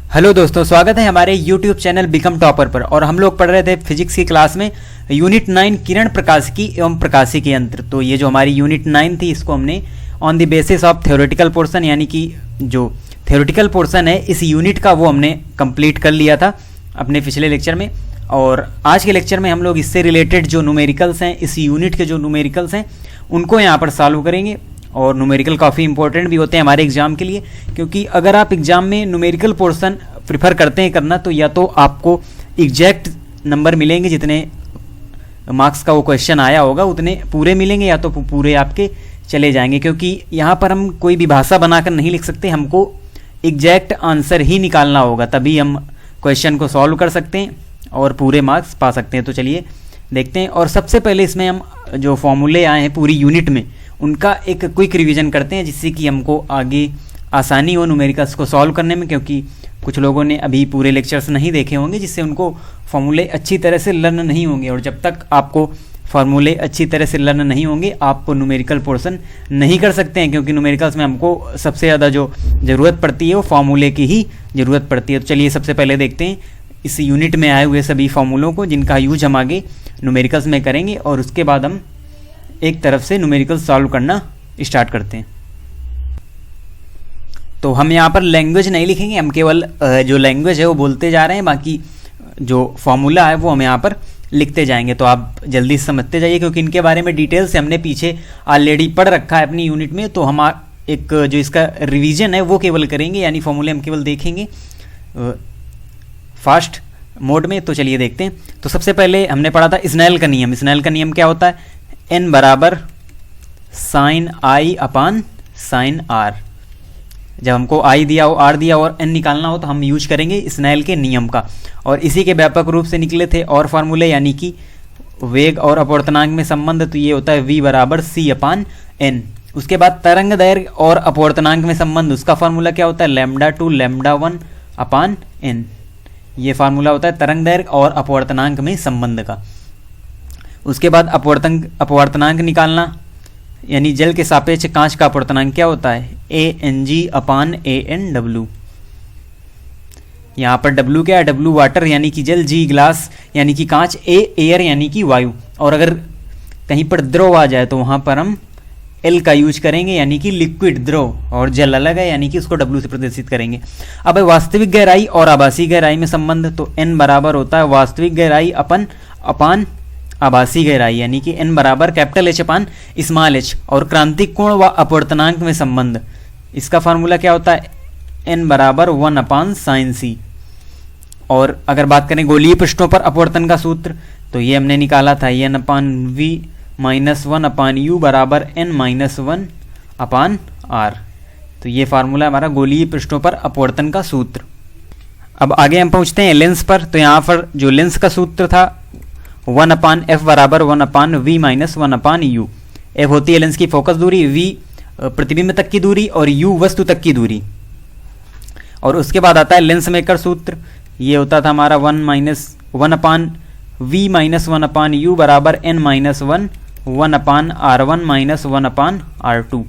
Hello दोस्तों, स्वागत है हमारे YouTube चैनल बिकम टॉपर पर। और हम लोग पढ़ रहे थे फिजिक्स की क्लास में यूनिट 9 किरण प्रकाशिकी एवं प्रकाशिकी यंत्र। तो ये जो हमारी यूनिट 9 थी, इसको हमने on the basis of theoretical portion, यानी कि जो थ्योरेटिकल पोर्शन है इस यूनिट का, वो हमने कंप्लीट कर लिया था अपने पिछले लेक्चर में। और आज के लेक्चर में हम लोग इससे रिलेटेड जो न्यूमेरिकल्स हैं, इस यूनिट के जो न्यूमेरिकल्स हैं उनको यहाँ पर सॉल्व करेंगे। और न्यूमेरिकल काफ़ी इंपॉर्टेंट भी होते हैं हमारे एग्जाम के लिए, क्योंकि अगर आप एग्जाम में न्यूमेरिकल पोर्शन प्रिफर करते हैं करना, तो या तो आपको एग्जैक्ट नंबर मिलेंगे, जितने मार्क्स का वो क्वेश्चन आया होगा उतने पूरे मिलेंगे, या तो पूरे आपके चले जाएंगे। क्योंकि यहाँ पर हम कोई भी भाषा बनाकर नहीं लिख सकते, हमको एग्जैक्ट आंसर ही निकालना होगा, तभी हम क्वेश्चन को सॉल्व कर सकते हैं और पूरे मार्क्स पा सकते हैं। तो चलिए देखते हैं। और सबसे पहले इसमें हम जो फॉर्मूले आए हैं पूरी यूनिट में, उनका एक क्विक रिवीजन करते हैं, जिससे कि हमको आगे आसानी हो न्यूमेरिकल्स को सॉल्व करने में। क्योंकि कुछ लोगों ने अभी पूरे लेक्चर्स नहीं देखे होंगे, जिससे उनको फॉर्मूले अच्छी तरह से लर्न नहीं होंगे। और जब तक आपको फॉर्मूले अच्छी तरह से लर्न नहीं होंगे, आप न्यूमेरिकल पोर्शन नहीं कर सकते हैं। क्योंकि न्यूमेरिकल्स में हमको सबसे ज़्यादा जो ज़रूरत पड़ती है वो फॉर्मूले की ही ज़रूरत पड़ती है। तो चलिए सबसे पहले देखते हैं इस यूनिट में आए हुए सभी फॉर्मूलों को, जिनका यूज हम आगे न्यूमेरिकल्स में करेंगे। और उसके बाद हम एक तरफ से न्यूमेरिकल सॉल्व करना स्टार्ट करते हैं। तो हम यहाँ पर लैंग्वेज नहीं लिखेंगे, हम केवल जो लैंग्वेज है वो बोलते जा रहे हैं, बाकी जो फॉर्मूला है वो हम यहाँ पर लिखते जाएंगे। तो आप जल्दी समझते जाइए, क्योंकि इनके बारे में डिटेल से हमने पीछे ऑलरेडी पढ़ रखा है अपनी यूनिट में। तो हम एक जो इसका रिवीजन है वो केवल करेंगे, यानी फॉर्मूले हम केवल देखेंगे फास्ट मोड में। तो चलिए देखते हैं। तो सबसे पहले हमने पढ़ा था स्नेल का नियम। स्नेल का नियम क्या होता है? n बराबर sine i upon sine r. जब हमको i दिया हो, r दिया हो और n निकालना हो, तो हम यूज करेंगे स्नेल के नियम का। और इसी के व्यापक रूप से निकले थे और फार्मूले, यानी कि वेग और अपवर्तनांक में संबंध। तो ये होता है v बराबर c अपान n। उसके बाद तरंग दैर्घ्य और अपवर्तनांक में संबंध, उसका फार्मूला क्या होता है? लैम्डा 2 लैम्डा 1 अपान n। ये फार्मूला होता है तरंग दैर्घ्य और अपवर्तनांक में संबंध का। उसके बाद अपवर्तनांक निकालना, यानी जल के सापेक्ष कांच का अपवर्तनांक क्या होता है? ANG अपान ANW। यहाँ पर W क्या है? W वाटर यानी कि जल, G ग्लास यानी कि कांच, A एयर यानी कि वायु। और अगर कहीं पर द्रव आ जाए तो वहाँ पर हम L का यूज करेंगे, यानी कि लिक्विड द्रव, और जल अलग है यानी कि उसको W से प्रदर्शित करेंगे। अब वास्तविक गहराई और आभासी गहराई में संबंध, तो n बराबर होता है वास्तविक गहराई अपान आभासी गहराई, यानी कि n बराबर capital H upon small h। और क्रांतिक कोण व अपवर्तनांक में संबंध, इसका फार्मूला क्या होता है? n बराबर 1 अपान साइन c। और अगर बात करें गोलीय पृष्ठों पर अपवर्तन का सूत्र, तो ये हमने निकाला था n अपान v माइनस 1 अपान u बराबर n माइनस 1 अपान r। तो ये फार्मूला हमारा गोलीय पृष्ठों पर अपवर्तन का सूत्र। अब आगे हम पहुंचते हैं लेंस पर। तो यहाँ पर जो लेंस का सूत्र था 1 अपान f बराबर 1 अपान v माइनस 1 अपान u। f होती है लेंस की फोकस दूरी, v प्रतिबिंब तक की दूरी और u वस्तु तक की दूरी। और उसके बाद आता है लेंस मेकर सूत्र। ये होता था हमारा 1 अपान v माइनस 1 अपान u बराबर n माइनस 1 अपान r1 माइनस 1 अपान r2।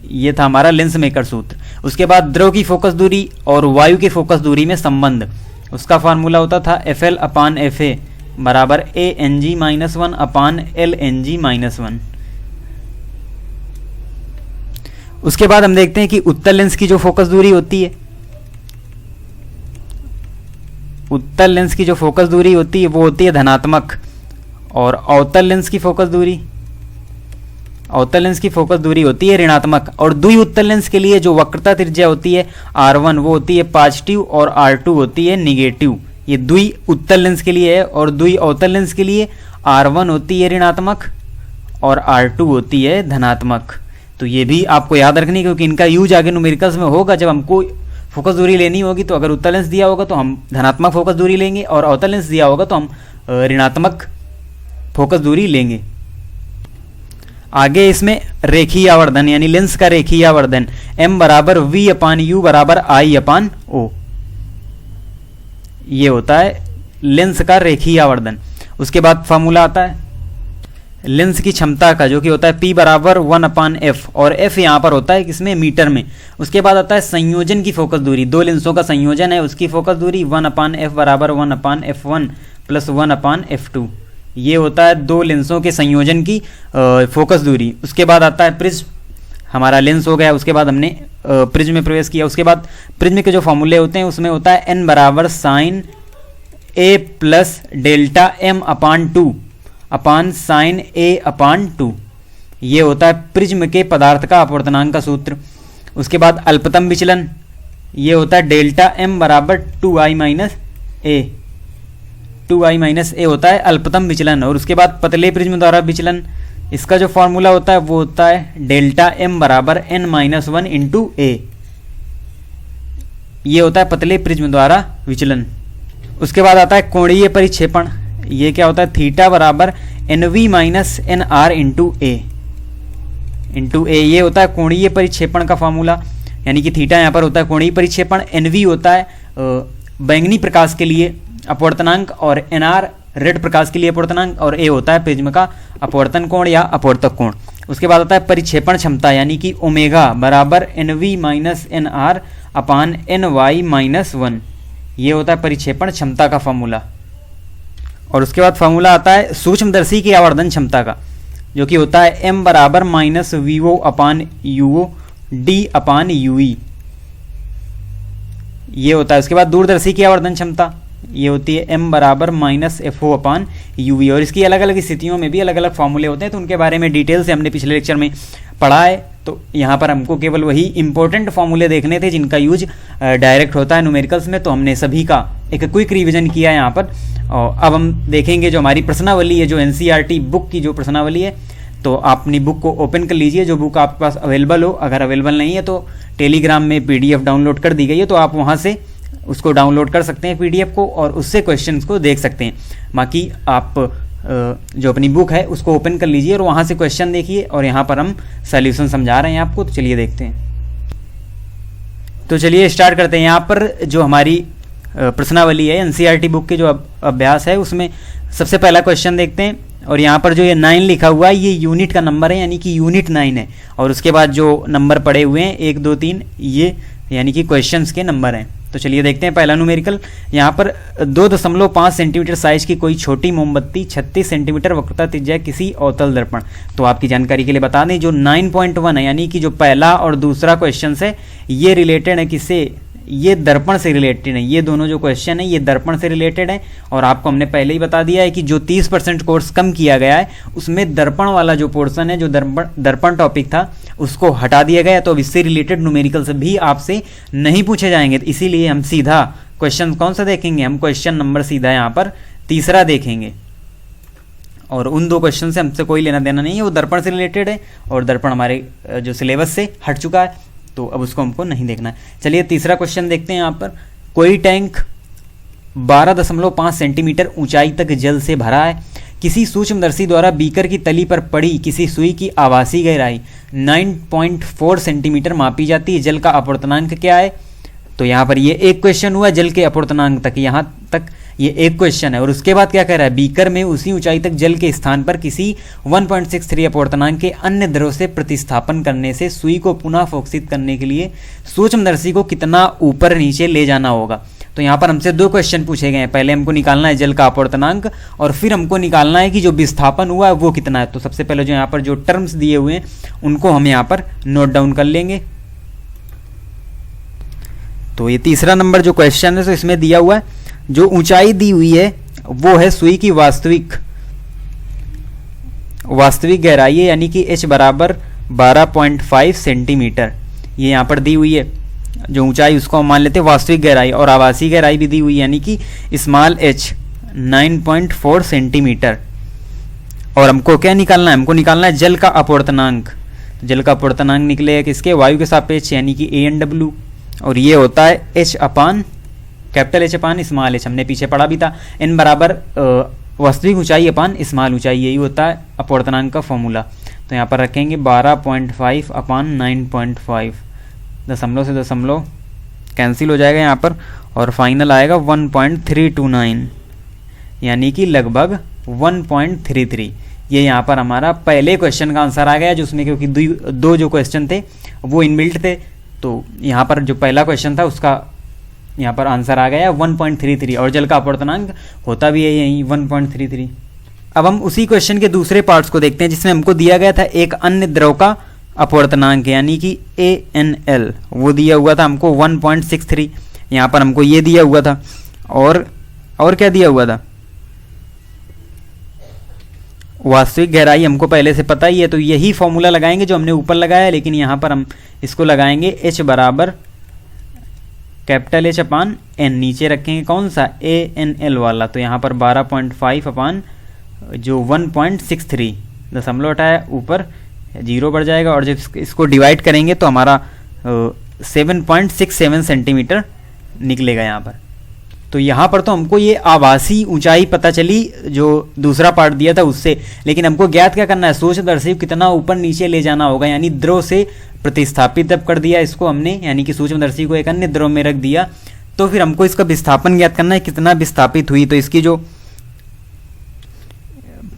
ये था हमारा लेंस मेकर सूत्र। उसके बाद द्रव की फोकस दूरी और वायु की फोकस दूरी में संबंध, उसका फार्मूला होता था FL अपान FA बराबर ANG माइनस 1 अपान LNG माइनस 1। उसके बाद हम देखते हैं कि उत्तल लेंस की जो फोकस दूरी होती है, उत्तल लेंस की जो फोकस दूरी होती है वो होती है धनात्मक। और अवतल लेंस की फोकस दूरी, अवतल लेंस की फोकस दूरी होती है ऋणात्मक। और द्वि उत्तल लेंस के लिए जो वक्रता त्रिज्या होती है R1 वो होती है पॉजिटिव और R2 होती है निगेटिव। ये द्वि उत्तल लेंस के लिए है। और द्वि अवतल लेंस के लिए R1 होती है ऋणात्मक और R2 होती है धनात्मक। तो ये भी आपको याद रखनी, क्योंकि इनका यूज आगे न्यूमेरिकल्स में होगा। जब हमको फोकस दूरी लेनी होगी, तो अगर उत्तल लेंस दिया होगा तो हम धनात्मक फोकस दूरी लेंगे, और अवतल लेंस दिया होगा तो हम ऋणात्मक फोकस दूरी लेंगे। आगे इसमें रेखीय आवर्धन, यानी लेंस का रेखीय आवर्धन m बराबर v अपान u बराबर i अपान o। ये होता है लेंस का रेखीय आवर्धन। उसके बाद फार्मूला आता है लेंस की क्षमता का जो कि होता है P बराबर 1/f, और f यहाँ पर होता है किसमें, मीटर में। उसके बाद आता है संयोजन की फोकस दूरी, दो लेंसों का संयोजन है, उसकी फोकस दूरी 1/f बराबर 1/f1 प्लस 1/f2। ये होता है दो लेंसों के संयोजन की फोकस दूरी। उसके बाद आता है प्रिज्म, हमारा लेंस हो गया, उसके बाद हमने प्रिज्म में प्रवेश किया। उसके बाद प्रिज्म के जो फॉर्मूले होते हैं उसमें होता है n बराबर sine a plus delta m/2 upon sine a/2। ये होता है प्रिज्म के पदार्थ का अपवर्तनांक का सूत्र। उसके बाद अल्पतम विचलन, ये होता है डेल्टा m बराबर 2i माइनस a होता है अल्पतम विचलन। और उसके बाद पतले प्रिज्म द्वारा विचलन, इसका जो फॉर्मूला होता है वो होता है डेल्टा m बराबर n-1 इंटू a। ये होता है पतले प्रिज्म द्वारा विचलन। उसके बाद आता है कोणीय परिक्षेपण, ये क्या होता है, थीटा बराबर nv minus nr into a। ये होता है कोणीय परिक्षेपण का फॉर्मूला, यानी कि थीटा यहाँ पर होता है कोणीय परिक्षेपण, nv होता है बैंगनी प्रकाश के लिए अपवर्तनांक, और nr रेड प्रकाश के लिए अपवर्तनांक, और a होता है प्रिज्म का अपवर्तन कोण या अपवर्तक कोण। उसके बाद आता है परिक्षेपण क्षमता, यानी कि ओमेगा बराबर nv माइनस nr अपान ny माइनस 1। ये होता है परिक्षेपण क्षमता का फॉर्मूला। और उसके बाद फॉर्मूला आता है सूक्ष्मदर्शी की आवर्धन क्षमता का, जो कि होता है m बराबर माइनस vo अपान uo d अपान ue। ये होता है। उसके बाद दूरदर्शी की आवर्धन क्षमता, ये होती है m बराबर माइनस fo अपान uv। और इसकी अलग अलग स्थितियों में भी अलग अलग फॉर्मूले होते हैं, तो उनके बारे में डिटेल से हमने पिछले लेक्चर में पढ़ा है। तो यहाँ पर हमको केवल वही इंपॉर्टेंट फॉर्मूले देखने थे जिनका यूज डायरेक्ट होता है न्यूमेरिकल्स में, तो हमने सभी का एक क्विक रिवीजन किया है यहाँ पर। और अब हम देखेंगे जो हमारी प्रश्नावली है, जो एनसीईआरटी बुक की जो प्रश्नावली है, तो आप अपनी बुक को ओपन कर लीजिए, जो बुक आपके पास अवेलेबल हो। अगर अवेलेबल नहीं है तो टेलीग्राम में PDF डाउनलोड कर दी गई है, तो आप वहाँ से उसको डाउनलोड कर सकते हैं PDF को, और उससे क्वेश्चंस को देख सकते हैं। बाकी आप जो अपनी बुक है उसको ओपन कर लीजिए और वहाँ से क्वेश्चन देखिए, और यहाँ पर हम सॉल्यूशन समझा रहे हैं आपको। तो चलिए देखते हैं। तो चलिए स्टार्ट करते हैं। यहाँ पर जो हमारी प्रश्नावली है एनसीईआरटी बुक के जो अभ्यास है उसमें सबसे पहला क्वेश्चन देखते हैं। और यहाँ पर जो ये 9 लिखा हुआ है ये यूनिट का नंबर है, यानी कि यूनिट 9 है। और उसके बाद जो नंबर पड़े हुए हैं 1 2 3, ये यानी कि क्वेश्चंस के नंबर हैं। तो चलिए देखते हैं पहला न्यूमेरिकल। यहाँ पर 2.5 सेंटीमीटर साइज की कोई छोटी मोमबत्ती 36 सेंटीमीटर वक्रता त्रिज्या किसी अवतल दर्पण। तो आपकी जानकारी के लिए बता दें जो 9.1 है, यानी कि जो पहला और दूसरा क्वेश्चन है ये रिलेटेड है किससे, ये दर्पण से रिलेटेड है। ये दोनों जो क्वेश्चन है ये दर्पण से रिलेटेड है। और आपको हमने पहले ही बता दिया है कि जो 30% कोर्स कम किया गया है उसमें दर्पण वाला जो पोर्शन है, जो दर्पण टॉपिक था उसको हटा दिया गया। तो अब इससे रिलेटेड न्यूमेरिकल्स भी आपसे नहीं पूछे जाएंगे, तो इसीलिए हम सीधा क्वेश्चन कौन सा देखेंगे, हम क्वेश्चन नंबर सीधा यहाँ पर तीसरा देखेंगे। और उन दो क्वेश्चन से हमसे कोई लेना देना नहीं है, वो दर्पण से रिलेटेड है और दर्पण हमारे जो सिलेबस से हट चुका है, तो अब उसको हमको नहीं देखना है। चलिए तीसरा क्वेश्चन देखते हैं। यहाँ पर कोई टैंक 12.5 सेंटीमीटर ऊंचाई तक जल से भरा है। किसी सूक्ष्मदर्शी द्वारा बीकर की तली पर पड़ी किसी सुई की आभासी गहराई 9.4 सेंटीमीटर मापी जाती है। जल का अपवर्तनांक क्या है। तो यहाँ पर ये एक क्वेश्चन हुआ जल के अपवर्तनांक तक, यहाँ तक ये एक क्वेश्चन है। और उसके बाद क्या कह रहा है, बीकर में उसी ऊंचाई तक जल के स्थान पर किसी 1.63 अपवर्तनांक के अन्य द्रव से प्रतिस्थापन करने से सुई को पुनः फोकसित करने के लिए सूक्ष्मदर्शी को कितना ऊपर नीचे ले जाना होगा। तो यहाँ पर हमसे दो क्वेश्चन पूछे गए हैं। पहले हमको निकालना है जल का अपवर्तनांक और फिर हमको निकालना है कि जो विस्थापन हुआ है वो कितना है। तो सबसे पहले जो यहाँ पर जो टर्म्स दिए हुए हैं उनको हम यहाँ पर नोट डाउन कर लेंगे। तो ये तीसरा नंबर जो क्वेश्चन है तो इसमें दिया हुआ है जो ऊंचाई दी हुई है वो है सुई की वास्तविक गहराई है, यानी कि h बराबर 12.5 सेंटीमीटर ये यहाँ पर दी हुई है। जो ऊंचाई उसको हम मान लेते हैं वास्तविक गहराई, और आभासी गहराई भी दी हुई है यानी कि स्मॉल h 9.4 सेंटीमीटर। और हमको क्या निकालना है, हमको निकालना है जल का अपवर्तनांक। जल का अपवर्तनांक निकलेगा किसके, वायु के सापेक्ष यानी कि ANW, और ये होता है h upon capital H upon small h, हमने पीछे पढ़ा भी था। n बराबर वास्तविक ऊंचाई अपान स्मॉल ऊंचाई, यही होता है अपवर्तनांक का फॉर्मूला। तो यहाँ पर रखेंगे 12.5 अपान 9.5, दशमलव से दशमलव कैंसिल हो जाएगा यहाँ पर, और फाइनल आएगा 1.329 यानी कि लगभग 1.33। ये यहाँ पर हमारा पहले क्वेश्चन का आंसर आ गया, जो उसमें क्योंकि दो जो क्वेश्चन थे वो इनबिल्ट थे, तो यहाँ पर जो पहला क्वेश्चन था उसका यहाँ पर आंसर आ गया 1.33, और जल का अपवर्तनांक होता भी है यही 1.33। अब हम उसी क्वेश्चन के दूसरे पार्ट्स को देखते हैं, जिसमें हमको दिया गया था एक अन्य द्रव का अपवर्तनांक यानी कि ANL, वो दिया हुआ था हमको 1.63। यहाँ पर हमको ये दिया हुआ था, और क्या दिया हुआ था, वास्तविक गहराई हमको पहले से पता ही है, तो यही फॉर्मूला लगाएंगे जो हमने ऊपर लगाया, लेकिन यहाँ पर हम इसको लगाएंगे H बराबर कैपिटल H अपान N, नीचे रखेंगे कौन सा ANL वाला, तो यहाँ पर 12.5 अपान जो 1.63 दशमलव हटाया ऊपर 0 बढ़ जाएगा, और जब इसको डिवाइड करेंगे तो हमारा 7.67 सेंटीमीटर निकलेगा यहाँ पर। तो यहाँ पर तो हमको ये आभासी ऊंचाई पता चली जो दूसरा पार्ट दिया था उससे, लेकिन हमको ज्ञात क्या करना है, सूक्ष्मदर्शी कितना ऊपर नीचे ले जाना होगा, यानी द्रव से प्रतिस्थापित जब कर दिया इसको हमने, यानी कि सूक्ष्मदर्शी को एक अन्य द्रव में रख दिया, तो फिर हमको इसका विस्थापन ज्ञात करना है कितना विस्थापित हुई। तो इसकी जो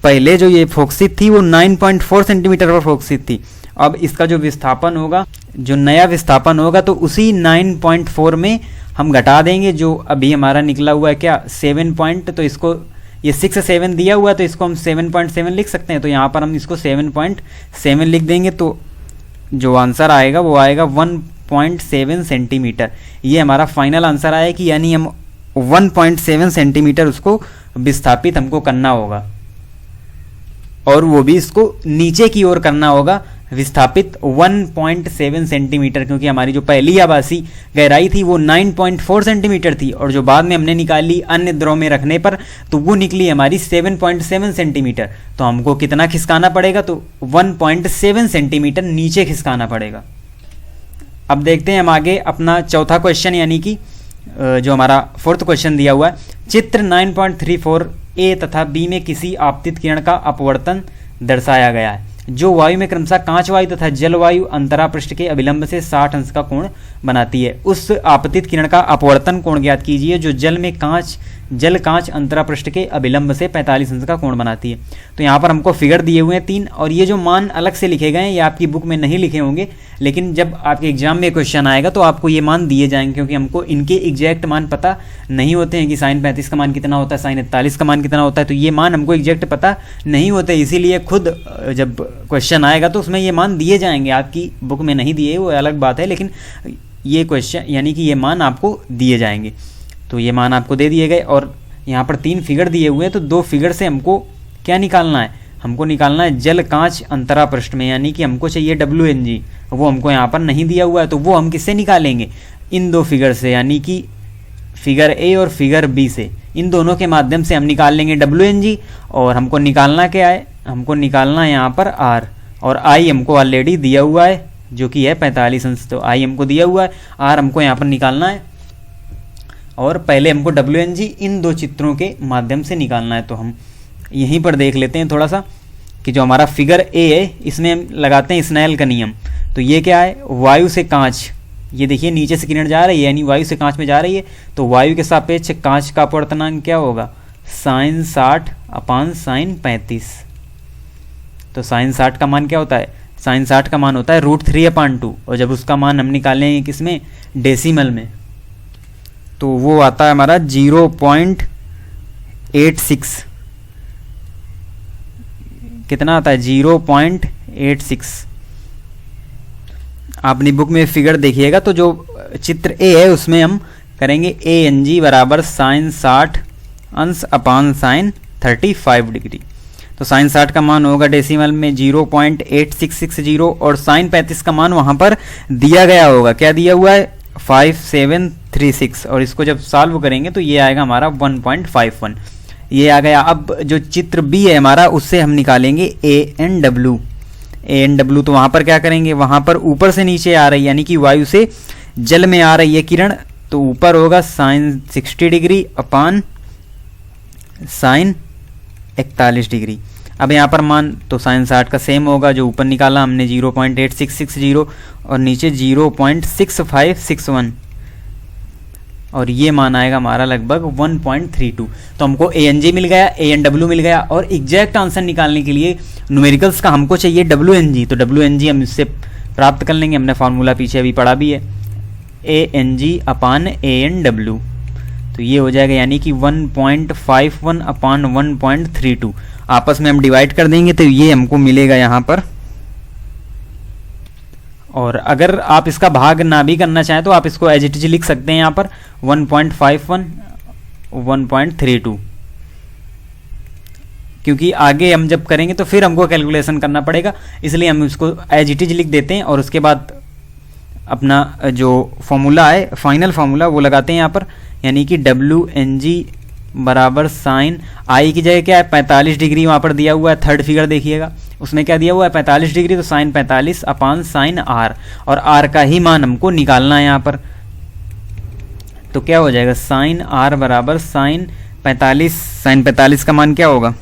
पहले जो ये फोकसित थी वो 9.4 सेंटीमीटर पर फोकसित थी, अब इसका जो विस्थापन होगा, जो नया विस्थापन होगा, तो उसी 9.4 में हम घटा देंगे जो अभी हमारा निकला हुआ है क्या 7 पॉइंट, तो इसको ये 6 7 दिया हुआ है तो इसको हम 7.7 लिख सकते हैं, तो यहाँ पर हम इसको 7.7 लिख देंगे, तो जो आंसर आएगा वो आएगा 1.7 सेंटीमीटर। ये हमारा फाइनल आंसर आया कि यानी हम 1.7 सेंटीमीटर उसको विस्थापित हमको करना होगा, और वो भी इसको नीचे की ओर करना होगा विस्थापित 1.7 सेंटीमीटर, क्योंकि हमारी जो पहली आभासी गहराई थी वो 9.4 सेंटीमीटर थी, और जो बाद में हमने निकाली अन्य द्रव में रखने पर तो वो निकली हमारी 7.7 सेंटीमीटर। तो हमको कितना खिसकाना पड़ेगा, तो 1.7 सेंटीमीटर नीचे खिसकाना पड़ेगा। अब देखते हैं हम आगे अपना चौथा क्वेश्चन, यानी कि जो हमारा फोर्थ क्वेश्चन दिया हुआ है, चित्र 9.34 ए तथा बी में किसी आपतित किरण का अपवर्तन दर्शाया गया है, जो वायु में क्रमशः कांच वायु तथा जलवायु अंतरा पृष्ठ के अभिलंब से 60 अंश का कोण बनाती है। उस आपतित किरण का अपवर्तन कोण ज्ञात कीजिए जो जल कांच अंतरा पृष्ठ के अभिलंब से 45 अंश का कोण बनाती है। तो यहाँ पर हमको फिगर दिए हुए हैं 3, और ये जो मान अलग से लिखे गए हैं ये आपकी बुक में नहीं लिखे होंगे, लेकिन जब आपके एग्जाम में क्वेश्चन आएगा तो आपको ये मान दिए जाएंगे, क्योंकि हमको इनके एग्जैक्ट मान पता नहीं होते हैं कि sin 35 का मान कितना होता है, sin 41 का मान कितना होता है, तो ये मान हमको एग्जैक्ट पता नहीं होते, इसीलिए खुद जब क्वेश्चन आएगा तो उसमें ये मान दिए जाएंगे, आपकी बुक में नहीं दिए वो अलग बात है, लेकिन ये क्वेश्चन यानी कि ये मान आपको दिए जाएंगे। तो ये मान आपको दे दिए गए, और यहाँ पर 3 फिगर दिए हुए हैं, तो 2 फिगर से हमको क्या निकालना है, हमको निकालना है जल कांच अंतरा पृष्ठ में, यानी कि हमको चाहिए WNG, वो हमको यहाँ पर नहीं दिया हुआ है, तो वो हम किससे निकालेंगे, इन 2 फिगर से, यानी कि फिगर ए और फिगर बी से, इन दोनों के माध्यम से हम निकाल लेंगे WNG। और हमको निकालना क्या है, हमको निकालना है यहाँ पर R, और I हमको ऑलरेडी दिया हुआ है जो कि है 45 अंश, तो I हमको दिया हुआ है, R हमको यहाँ पर निकालना है, और पहले हमको WNG इन 2 चित्रों के माध्यम से निकालना है। तो हम यहीं पर देख लेते हैं थोड़ा सा कि जो हमारा फिगर ए है इसमें हम लगाते हैं स्नेल का नियम। तो ये क्या है, वायु से कांच, ये देखिए नीचे से किरण जा रही है यानी वायु से कांच में जा रही है, तो वायु के सापेक्ष कांच का अपवर्तनांक क्या होगा, sin 60 अपान sin 35। तो sin 60 का मान क्या होता है, sin 60 का मान होता है √3/2, और जब उसका मान हम निकालेंगे किसमें, डेसिमल में, तो वो आता है हमारा 0.86, कितना आता है 0.86। आपने बुक में फिगर देखिएगा, तो जो चित्र ए है उसमें हम करेंगे ANG बराबर sin 60 अंश अपान sin 35 डिग्री। तो sin 60 का मान होगा डेसिमल में 0.8660, और sin 35 का मान वहाँ पर दिया गया होगा, क्या दिया हुआ है 5736, और इसको जब सॉल्व करेंगे तो ये आएगा हमारा 1.51, ये आ गया। अब जो चित्र बी है हमारा उससे हम निकालेंगे ANW। तो वहाँ पर क्या करेंगे, वहाँ पर ऊपर से नीचे आ रही है यानी कि वायु से जल में आ रही है किरण, तो ऊपर होगा sin 60 डिग्री अपान sin 41 डिग्री। अब यहाँ पर मान तो sin 60 का सेम होगा जो ऊपर निकाला हमने 0.8660, और नीचे 0.6561, और ये मान आएगा हमारा लगभग 1.32। तो हमको ANG मिल गया, ANW मिल गया, और एग्जैक्ट आंसर निकालने के लिए न्यूमेरिकल्स का हमको चाहिए WNG। तो WNG हम इससे प्राप्त कर लेंगे, हमने फार्मूला पीछे अभी पढ़ा भी है, ANG अपान ANW। तो ये हो जाएगा यानी कि 1.51 अपान 1.32। आपस में हम डिवाइड कर देंगे तो ये हमको मिलेगा यहाँ पर। और अगर आप इसका भाग ना भी करना चाहें तो आप इसको एज इट इज लिख सकते हैं यहाँ पर 1.51 1.32, क्योंकि आगे हम जब करेंगे तो फिर हमको कैलकुलेशन करना पड़ेगा, इसलिए हम इसको एज इट इज लिख देते हैं और उसके बाद अपना जो फॉर्मूला है, फाइनल फार्मूला, वो लगाते हैं यहाँ पर, यानी कि WNG बराबर साइन आई की जगह क्या है 45 डिग्री वहाँ पर दिया हुआ है, थर्ड फिगर देखिएगा उसमें क्या दिया हुआ है 45 डिग्री, तो साइन 45 अपान साइन R, और R का ही मान हमको निकालना है यहाँ पर। तो क्या हो जाएगा साइन R बराबर साइन 45, साइन 45 का मान क्या होगा,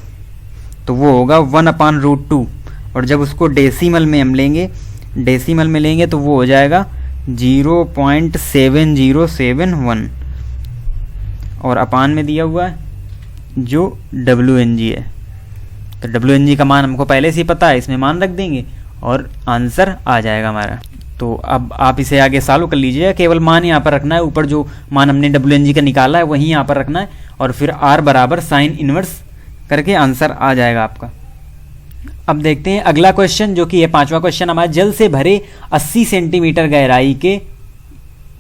तो वो होगा 1/√2, और जब उसको डेसिमल में हम लेंगे, डेसिमल में लेंगे तो वो हो जाएगा 0.7071, और अपान में दिया हुआ है जो WNG है। तो WNG का मान हमको पहले से ही पता है, इसमें मान रख देंगे और आंसर आ जाएगा हमारा। तो अब आप इसे आगे सॉल्व कर लीजिएगा, केवल मान यहाँ पर रखना है, ऊपर जो मान हमने WNG का निकाला है वही यहाँ पर रखना है, और फिर R बराबर साइन इनवर्स करके आंसर आ जाएगा आपका। अब देखते हैं अगला क्वेश्चन, जो कि है 5वां क्वेश्चन हमारा। जल से भरे 80 सेंटीमीटर गहराई के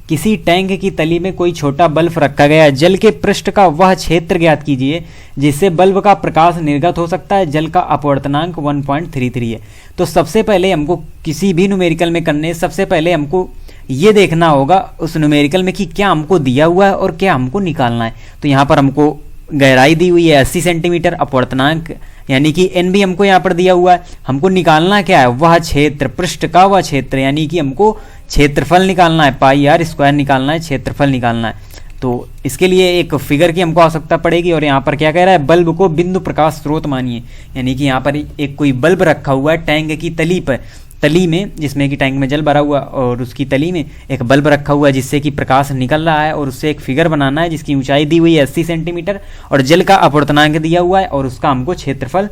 किसी टैंक की तली में कोई छोटा बल्ब रखा गया है। जल के पृष्ठ का वह क्षेत्र ज्ञात कीजिए जिससे बल्ब का प्रकाश निर्गत हो सकता है। जल का अपवर्तनांक 1.33 है। तो सबसे पहले हमको किसी भी न्यूमेरिकल में करने, सबसे पहले हमको ये देखना होगा उस न्यूमेरिकल में कि क्या हमको दिया हुआ है और क्या हमको निकालना है। तो यहाँ पर हमको गहराई दी हुई है 80 सेंटीमीटर, अपवर्तनांक यानी कि n भी हमको यहाँ पर दिया हुआ है। हमको निकालना क्या है, वह क्षेत्र, पृष्ठ का वह क्षेत्र, यानी कि हमको क्षेत्रफल निकालना है, πr² निकालना है, क्षेत्रफल निकालना है। तो इसके लिए एक फिगर की हमको आवश्यकता पड़ेगी, और यहाँ पर क्या कह रहा है, बल्ब को बिंदु प्रकाश स्रोत मानिए, यानी कि यहाँ पर एक कोई बल्ब रखा हुआ है टैंक की तली पर, तली में, जिसमें कि टैंक में जल भरा हुआ और उसकी तली में एक बल्ब रखा हुआ है जिससे कि प्रकाश निकल रहा है, और उससे एक फिगर बनाना है जिसकी ऊंचाई दी हुई है 80 सेंटीमीटर और जल का अपवर्तनांक दिया हुआ है और उसका हमको क्षेत्रफल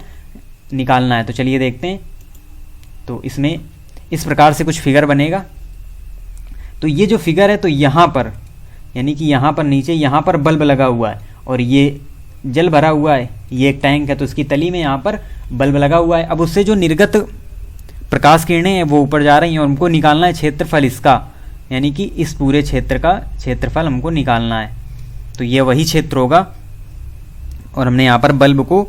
निकालना है। तो चलिए देखते हैं। तो इसमें इस प्रकार से कुछ फिगर बनेगा। तो ये जो फिगर है, तो यहाँ पर यानी कि यहाँ पर नीचे यहाँ पर बल्ब लगा हुआ है और ये जल भरा हुआ है, ये एक टैंक है, तो उसकी तली में यहाँ पर बल्ब लगा हुआ है। अब उससे जो निर्गत प्रकाश किरणें हैं वो ऊपर जा रही हैं और हमको निकालना है क्षेत्रफल इसका, यानी कि इस पूरे क्षेत्र का क्षेत्रफल हमको निकालना है। तो ये वही क्षेत्र होगा, और हमने यहाँ पर बल्ब को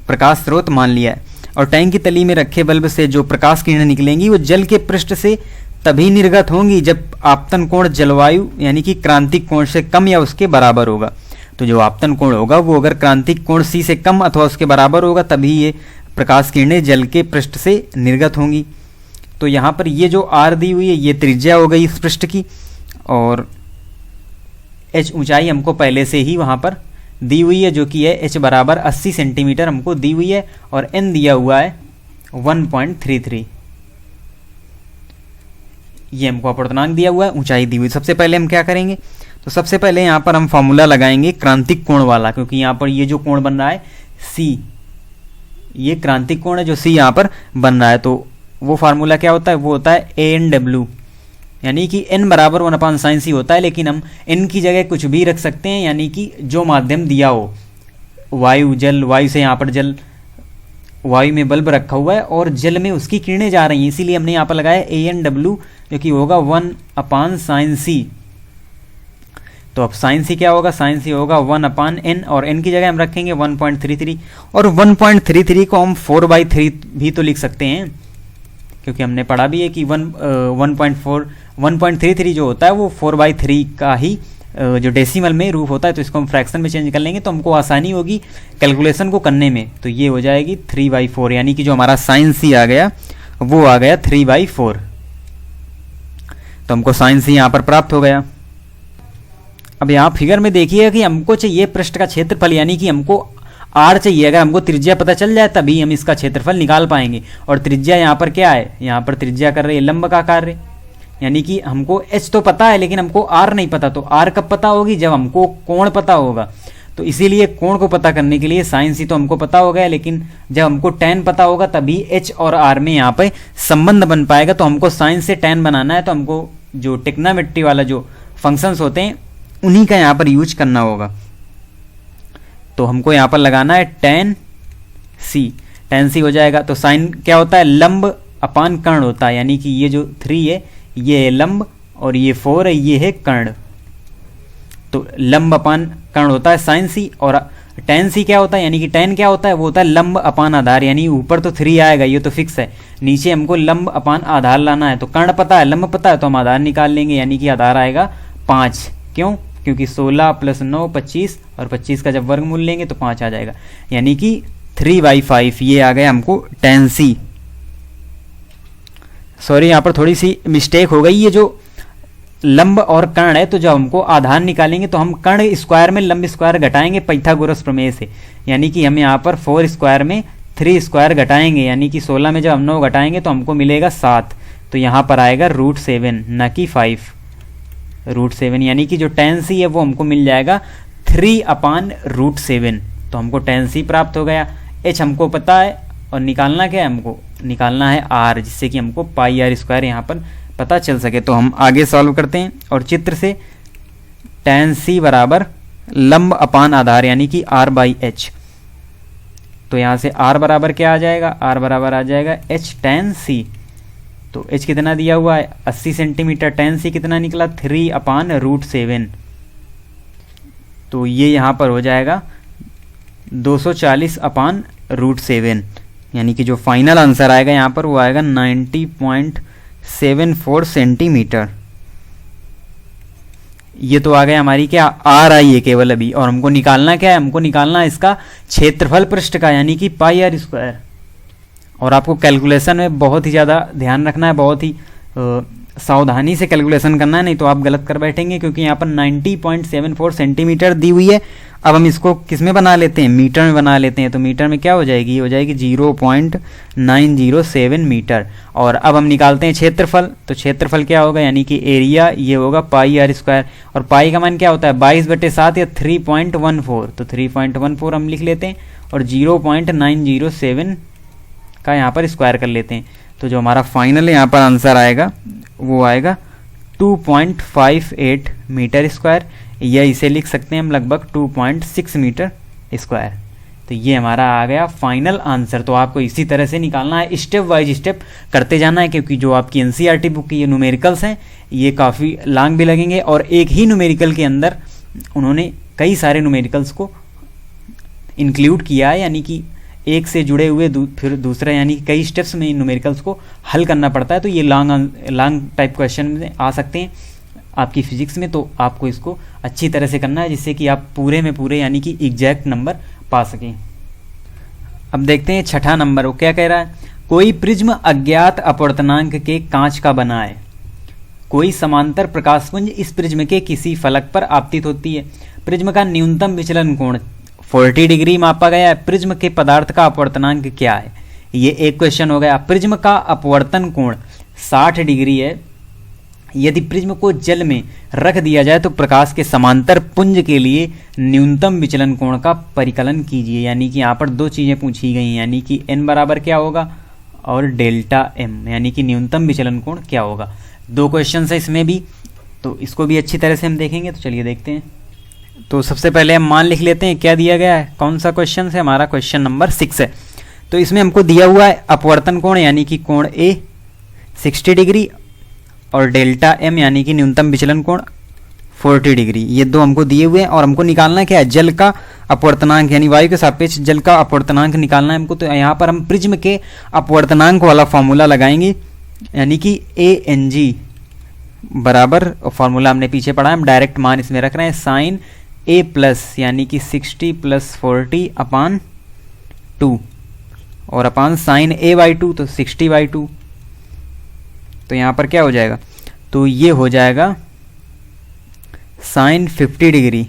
प्रकाश स्रोत मान लिया है। और टैंक की तली में रखे बल्ब से जो प्रकाश किरणें निकलेंगी वो जल के पृष्ठ से तभी निर्गत होंगी जब आपतन कोण जलवायु यानी कि क्रांतिक कोण से कम या उसके बराबर होगा। तो जो आपतन कोण होगा वो अगर क्रांतिक कोण C से कम अथवा उसके बराबर होगा तभी ये प्रकाश किरणें जल के पृष्ठ से निर्गत होंगी। तो यहाँ पर ये जो R दी हुई है ये त्रिज्या हो गई इस पृष्ठ की, और h ऊंचाई हमको पहले से ही वहाँ पर दी हुई है जो कि है h बराबर 80 सेंटीमीटर हमको दी हुई है, और n दिया हुआ है 1.33। ये हमको अपवर्तनांक दिया हुआ है, ऊंचाई दी हुई। सबसे पहले हम क्या करेंगे, तो सबसे पहले यहाँ पर हम फॉर्मूला लगाएंगे क्रांतिक कोण वाला, क्योंकि यहाँ पर ये जो कोण बन रहा है C, ये क्रांतिक कोण है जो C यहाँ पर बन रहा है। तो वो फार्मूला क्या होता है, वो होता है ANW, यानी कि n बराबर 1/sin C होता है, लेकिन हम n की जगह कुछ भी रख सकते हैं, यानी कि जो माध्यम दिया हो, वायु, जल, वायु से यहाँ पर जल, वायु में बल्ब रखा हुआ है और जल में उसकी किरणें जा रही हैं, इसीलिए हमने यहाँ पर लगाया ANW जो कि होगा 1/sin C। तो अब sin C क्या होगा, sin C होगा 1/n, और n की जगह हम रखेंगे 1.33, और 1.33 को हम 4/3 भी तो लिख सकते हैं, क्योंकि हमने पढ़ा भी है कि 1.33 जो होता है वो 4/3 का ही जो डेसिमल में रूप होता है। तो इसको हम फ्रैक्शन में चेंज कर लेंगे तो हमको आसानी होगी कैलकुलेशन को करने में। तो ये हो जाएगी 3/4, यानी कि जो हमारा sin C आ गया वो आ गया 3/4। तो हमको sin C यहाँ पर प्राप्त हो गया। अब यहाँ फिगर में देखिएगा कि हमको चाहिए पृष्ठ का क्षेत्रफल, यानी कि हमको R चाहिए। अगर हमको त्रिज्या पता चल जाए तभी हम इसका क्षेत्रफल निकाल पाएंगे, और त्रिज्या यहाँ पर क्या है, यहाँ पर त्रिज्या कर रही है लंब का कार्य, यानी कि हमको h तो पता है लेकिन हमको r नहीं पता, तो r कब पता होगी, जब हमको कोण पता होगा। तो इसीलिए कोण को पता करने के लिए साइन सी तो हमको पता हो गया, लेकिन जब हमको tan पता होगा तभी h और r में यहाँ पे संबंध बन पाएगा। तो हमको साइन से tan बनाना है, तो हमको जो ट्रिग्नोमेट्री वाला जो फंक्शंस होते हैं उन्हीं का यहाँ पर यूज करना होगा। तो हमको यहाँ पर लगाना है tan c हो जाएगा। तो साइन क्या होता है, लंब अपान कर्ण होता है, यानी कि ये जो 3 है ये है लंब और ये 4 है ये है कर्ण। तो लंब अपान कर्ण होता है साइन सी, और tan c क्या होता है, यानी कि tan क्या होता है, वो होता है लंब अपान आधार, यानी ऊपर तो 3 आएगा ये तो फिक्स है, नीचे हमको लंब अपान आधार लाना है। तो कर्ण पता है, लंब पता है, तो हम आधार निकाल लेंगे, यानी कि आधार आएगा 5। क्यों, क्योंकि 16 + 9 25, और 25 का जब वर्गमूल लेंगे तो 5 आ जाएगा, यानी कि 3/5 ये आ गया हमको tan c। सॉरी यहाँ पर थोड़ी सी मिस्टेक हो गई, ये जो लंब और कर्ण है, तो जब हमको आधार निकालेंगे तो हम कर्ण स्क्वायर में लंब स्क्वायर घटाएंगे पाइथागोरस प्रमेय से, यानी कि हम यहाँ पर 4 स्क्वायर में 3 स्क्वायर घटाएंगे, यानी कि 16 में जब हम 9 घटाएंगे तो हमको मिलेगा 7। तो यहाँ पर आएगा √7 न कि 5, √7, यानी कि जो tan c है वो हमको मिल जाएगा 3/√7। तो हमको tan c प्राप्त हो गया। h हमको पता है और निकालना क्या है, हमको निकालना है r, जिससे कि हमको πr² यहाँ पर पता चल सके। तो हम आगे सॉल्व करते हैं और चित्र से tan c बराबर लंब अपान आधार यानी कि r/h। तो यहाँ से r बराबर क्या आ जाएगा, r बराबर आ जाएगा h tan c। तो h कितना दिया हुआ है 80 सेंटीमीटर, tan c कितना निकला 3/√7। तो ये यहाँ पर हो जाएगा 240/√7, यानी कि जो फाइनल आंसर आएगा यहाँ पर वो आएगा 90.74 सेंटीमीटर। ये तो आ गया हमारी क्या आर आई है केवल अभी, और हमको निकालना क्या है, हमको निकालना है इसका क्षेत्रफल पृष्ठ का, यानी कि πr²। और आपको कैलकुलेशन में बहुत ही ज़्यादा ध्यान रखना है, बहुत ही सावधानी से कैलकुलेशन करना है, नहीं तो आप गलत कर बैठेंगे, क्योंकि यहाँ पर 90.74 सेंटीमीटर दी हुई है। अब हम इसको किस में बना लेते हैं, मीटर में बना लेते हैं। तो मीटर में क्या हो जाएगी, ये हो जाएगी 0.907 मीटर। और अब हम निकालते हैं क्षेत्रफल। तो क्षेत्रफल क्या होगा, यानी कि एरिया ये होगा πr², और पाई का मान क्या होता है 22/7 या 3.14। तो 3.14 हम लिख लेते हैं और 0.907 का यहाँ पर स्क्वायर कर लेते हैं। तो जो हमारा फाइनल यहाँ पर आंसर आएगा वो आएगा 2.58 मीटर स्क्वायर, या इसे लिख सकते हैं हम लगभग 2.6 मीटर स्क्वायर। तो ये हमारा आ गया फाइनल आंसर। तो आपको इसी तरह से निकालना है, स्टेप वाइज स्टेप करते जाना है, क्योंकि जो आपकी एनसीईआरटी बुक की ये न्यूमेरिकल्स हैं ये काफ़ी लॉन्ग भी लगेंगे, और एक ही न्यूमेरिकल के अंदर उन्होंने कई सारे न्यूमेरिकल्स को इंक्लूड किया है, यानी कि एक से जुड़े हुए फिर दूसरा, यानी कि कई स्टेप्स में इन न्यूमेरिकल्स को हल करना पड़ता है। तो ये लॉन्ग टाइप क्वेश्चन में आ सकते हैं आपकी फिजिक्स में, तो आपको इसको अच्छी तरह से करना है, जिससे कि आप पूरे में पूरे यानी कि एग्जैक्ट नंबर पा सकें। अब देखते हैं छठा नंबर, वो क्या कह रहा है, कोई प्रिज्म अज्ञात अपवर्तनांक के कांच का बना है, कोई समांतर प्रकाशपुंज इस प्रिज्म के किसी फलक पर आपतित होती है, प्रिज्म का न्यूनतम विचलन कोण 40 डिग्री मापा गया है, प्रिज्म के पदार्थ का अपवर्तनांक क्या है। ये एक क्वेश्चन हो गया। प्रिज्म का अपवर्तन कोण 60 डिग्री है, यदि प्रिज्म को जल में रख दिया जाए तो प्रकाश के समांतर पुंज के लिए न्यूनतम विचलन कोण का परिकलन कीजिए। यानी कि यहाँ पर दो चीज़ें पूछी गई हैं, यानी कि n बराबर क्या होगा और डेल्टा m, यानी कि न्यूनतम विचलन कोण क्या होगा। दो क्वेश्चन है इसमें भी, तो इसको भी अच्छी तरह से हम देखेंगे। तो चलिए देखते हैं। तो सबसे पहले हम मान लिख लेते हैं क्या दिया गया है, कौन सा क्वेश्चन है हमारा, क्वेश्चन नंबर 6 है। तो इसमें हमको दिया हुआ है अपवर्तन कोण यानी कि कोण A 60 डिग्री और डेल्टा m यानी कि न्यूनतम विचलन कोण 40 डिग्री, ये दो हमको दिए हुए हैं। और हमको निकालना क्या है, जल का अपवर्तनांक, यानी वायु के सापेक्ष जल का अपवर्तनांक निकालना है हमको। तो यहाँ पर हम प्रिज्म के अपवर्तनांक वाला फॉर्मूला लगाएंगे, यानी कि ANG बराबर, फॉर्मूला हमने पीछे पढ़ा है, हम डायरेक्ट मान इसमें रख रहे हैं, साइन A प्लस यानी कि 60 + 40/2 और अपान साइन A/2 तो 60/2। तो यहाँ पर क्या हो जाएगा, तो ये हो जाएगा sine 50 degree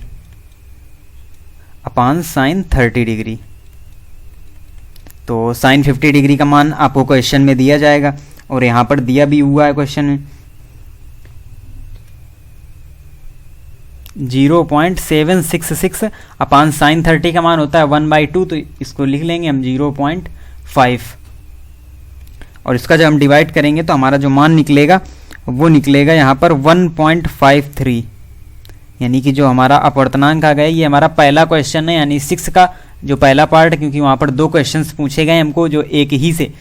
upon sine 30 degree. तो साइन 50 डिग्री का मान आपको क्वेश्चन में दिया जाएगा, और यहाँ पर दिया भी हुआ है क्वेश्चन में। 0.766 अपान साइन 30 का मान होता है 1/2, तो इसको लिख लेंगे हम 0.5, और इसका जब हम डिवाइड करेंगे तो हमारा जो मान निकलेगा वो निकलेगा यहाँ पर 1.53, यानी कि जो हमारा अपवर्तनांक आ गया, ये हमारा पहला क्वेश्चन है, यानी 6 का जो पहला पार्ट, क्योंकि वहाँ पर 2 क्वेश्चंस पूछे गए हमको जो एक ही से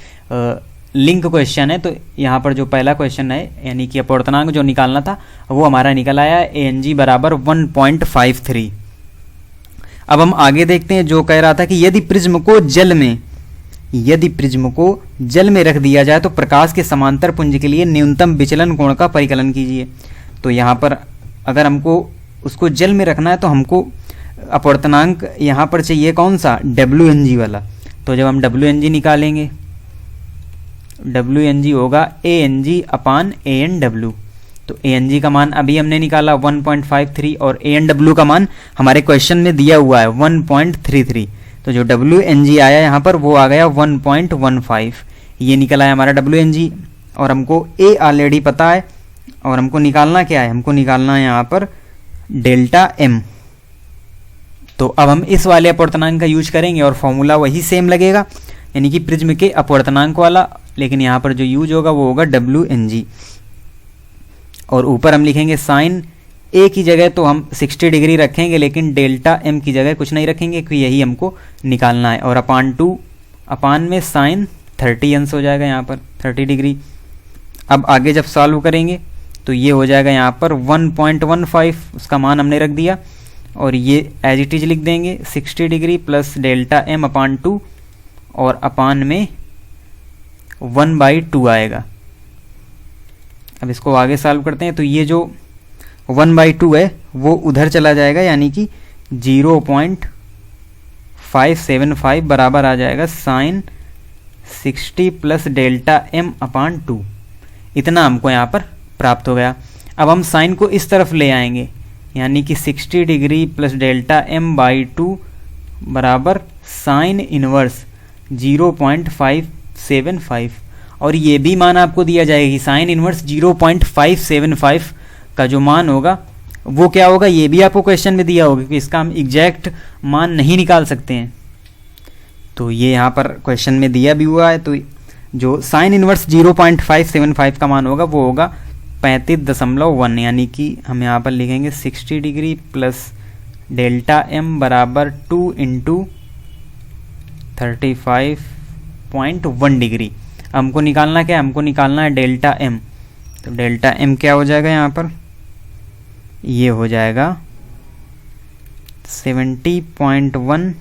लिंक क्वेश्चन है, तो यहाँ पर जो पहला क्वेश्चन है यानी कि अपवर्तनांक जो निकालना था वो हमारा निकल आया ANG बराबर 1.53। अब हम आगे देखते हैं, जो कह रहा था कि यदि प्रिज्म को जल में रख दिया जाए तो प्रकाश के समांतर पुंज के लिए न्यूनतम विचलन कोण का परिकलन कीजिए। तो यहाँ पर अगर हमको उसको जल में रखना है तो हमको अपवर्तनांक यहाँ पर चाहिए कौन सा, WNG वाला। तो जब हम WNG निकालेंगे, WNG होगा ANG अपान ANW। तो ANG का मान अभी हमने निकाला 1.53 और ANW का मान हमारे क्वेश्चन में दिया हुआ है 1.33। तो जो WNG आया यहाँ पर वो आ गया 1.15, ये निकला है हमारा WNG, और हमको A ऑलरेडी पता है, और हमको निकालना क्या है, हमको निकालना है यहाँ पर डेल्टा M। तो अब हम इस वाले अपवर्तनांक का यूज करेंगे और फॉर्मूला वही सेम लगेगा, यानी कि प्रिज्म के अपवर्तनांक वाला, लेकिन यहाँ पर जो यूज होगा वो होगा WNG, और ऊपर हम लिखेंगे साइन A की जगह तो हम 60 डिग्री रखेंगे, लेकिन डेल्टा M की जगह कुछ नहीं रखेंगे क्योंकि यही हमको निकालना है, और अपान 2 अपान में साइन 30 अंश हो जाएगा यहाँ पर 30 डिग्री। अब आगे जब सॉल्व करेंगे तो ये हो जाएगा यहाँ पर 1.15, उसका मान हमने रख दिया, और ये एज इट इज लिख देंगे 60 डिग्री प्लस डेल्टा M अपान 2 और अपान में 1/2 आएगा। अब इसको आगे सॉल्व करते हैं, तो ये जो 1/2 है वो उधर चला जाएगा, यानी कि 0.575 बराबर आ जाएगा साइन 60 प्लस डेल्टा M अपान 2। इतना हमको यहाँ पर प्राप्त हो गया। अब हम साइन को इस तरफ ले आएंगे, यानी कि 60 डिग्री प्लस डेल्टा M/2 बराबर साइन इनवर्स 0.575, और ये भी मान आपको दिया जाएगा कि साइन इनवर्स 0.575 का जो मान होगा वो क्या होगा, ये भी आपको क्वेश्चन में दिया होगा, क्योंकि इसका हम एग्जैक्ट मान नहीं निकाल सकते हैं। तो ये यहाँ पर क्वेश्चन में दिया भी हुआ है, तो जो साइन इनवर्स 0.575 का मान होगा वो होगा 35.1, यानी कि हम यहाँ पर लिखेंगे 60 डिग्री प्लस डेल्टा M बराबर 2 इंटू 35.1 डिग्री। हमको निकालना क्या है, हमको निकालना है डेल्टा M। तो डेल्टा M क्या हो जाएगा यहाँ पर, ये हो जाएगा 70.1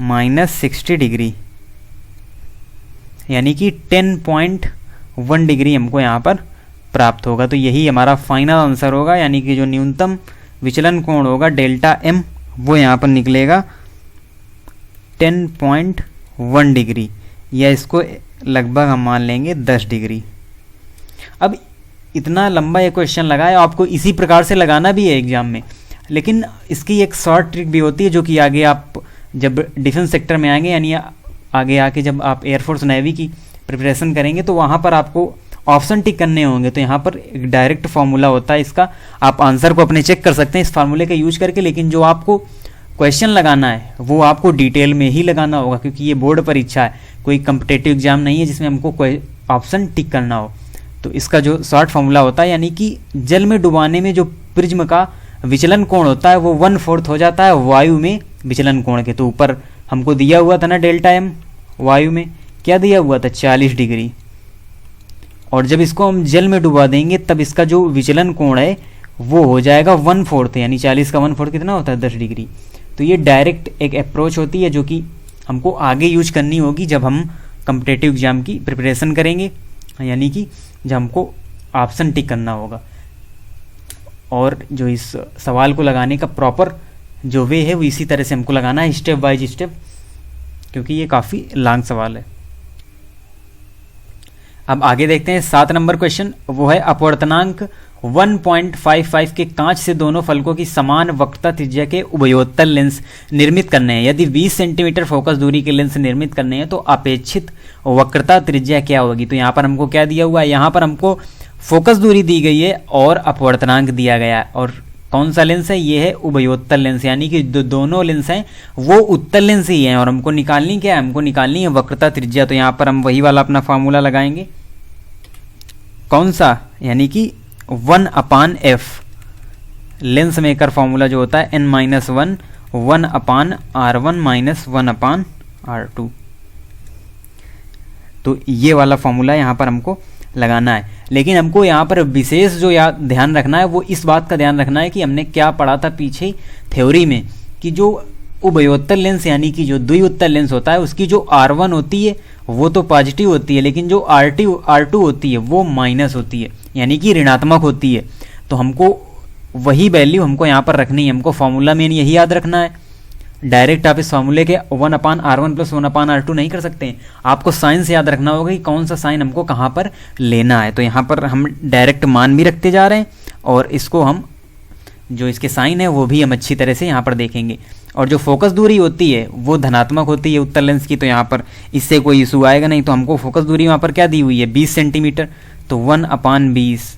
माइनस 60 डिग्री, यानी कि 10.1 डिग्री हमको यहाँ पर प्राप्त होगा। तो यही हमारा फाइनल आंसर होगा, यानी कि जो न्यूनतम विचलन कोण होगा डेल्टा M वो यहाँ पर निकलेगा 10.1 डिग्री, या इसको लगभग हम मान लेंगे 10 डिग्री। अब इतना लंबा ये क्वेश्चन लगा है, आपको इसी प्रकार से लगाना भी है एग्जाम में, लेकिन इसकी एक शॉर्ट ट्रिक भी होती है, जो कि आगे आप जब डिफेंस सेक्टर में आएंगे, यानी आगे आके जब आप एयरफोर्स नेवी की प्रिपरेशन करेंगे तो वहाँ पर आपको ऑप्शन टिक करने होंगे। तो यहाँ पर एक डायरेक्ट फार्मूला होता है इसका, आप आंसर को अपने चेक कर सकते हैं इस फार्मूले का यूज करके, लेकिन जो आपको क्वेश्चन लगाना है वो आपको डिटेल में ही लगाना होगा, क्योंकि ये बोर्ड परीक्षा है, कोई कम्पिटेटिव एग्जाम नहीं है जिसमें हमको कोई ऑप्शन टिक करना हो। तो इसका जो शॉर्ट फार्मूला होता है, यानी कि जल में डुबाने में जो प्रिज्म का विचलन कोण होता है वो 1/4 हो जाता है वायु में विचलन कोण के। तो ऊपर हमको दिया हुआ था ना डेल्टा M, वायु में क्या दिया हुआ था 40 डिग्री, और जब इसको हम जल में डुबा देंगे तब इसका जो विचलन कोण है वो हो जाएगा 1/4, यानी 40 का 1/4 कितना होता है 10 डिग्री। तो ये डायरेक्ट एक अप्रोच होती है जो कि हमको आगे यूज करनी होगी जब हम कम्पिटेटिव एग्जाम की प्रिपरेशन करेंगे, यानी कि जब हमको ऑप्शन टिक करना होगा। और जो इस सवाल को लगाने का प्रॉपर जो वे है वो इसी तरह से हमको लगाना है, स्टेप बाय स्टेप, क्योंकि ये काफ़ी लॉन्ग सवाल है। अब आगे देखते हैं 7 नंबर क्वेश्चन, वो है अपवर्तनांक 1.55 के कांच से दोनों फलकों की समान वक्रता त्रिज्या के उभयोत्तल लेंस निर्मित करने हैं। यदि 20 सेंटीमीटर फोकस दूरी के लेंस निर्मित करने हैं तो अपेक्षित वक्रता त्रिज्या क्या होगी। तो यहाँ पर हमको क्या दिया हुआ है, यहाँ पर हमको फोकस दूरी दी गई है और अपवर्तनांक दिया गया है, और कौन सा लेंस है, ये है उभयोत्तल लेंस, यानी कि दोनों लेंस हैं वो उत्तल लेंस ही हैं। और हमको निकालनी क्या है, हमको निकालनी है वक्रता त्रिज्या। तो यहाँ पर हम वही वाला अपना फार्मूला लगाएंगे, कौन सा, यानी कि 1/f लेंस मेकर फार्मूला जो होता है n-1 1/r1 माइनस 1/r2। तो ये वाला फॉर्मूला यहाँ पर हमको लगाना है। लेकिन हमको यहाँ पर विशेष जो ध्यान रखना है वो इस बात का ध्यान रखना है कि हमने क्या पढ़ा था पीछे थ्योरी में, कि जो उभयोत्तल लेंस यानी कि जो द्विउत्तल लेंस होता है उसकी जो R1 होती है वो तो पॉजिटिव होती है, लेकिन जो R2 होती है वो माइनस होती है, यानी कि ऋणात्मक होती है। तो हमको वही वैल्यू हमको यहाँ पर रखनी है। हमको फॉर्मूला में यही याद रखना है। डायरेक्ट आप इस फॉर्मूले के 1/r1 प्लस 1/r2 नहीं कर सकते हैं, आपको साइन से याद रखना होगा कि कौन सा साइन हमको कहाँ पर लेना है। तो यहाँ पर हम डायरेक्ट मान भी रखते जा रहे हैं और इसको हम जो इसके साइन है वो भी हम अच्छी तरह से यहाँ पर देखेंगे। और जो फोकस दूरी होती है वो धनात्मक होती है उत्तल लेंस की, तो यहाँ पर इससे कोई इशू आएगा नहीं। तो हमको फोकस दूरी वहाँ पर क्या दी हुई है, 20 सेंटीमीटर। तो 1/20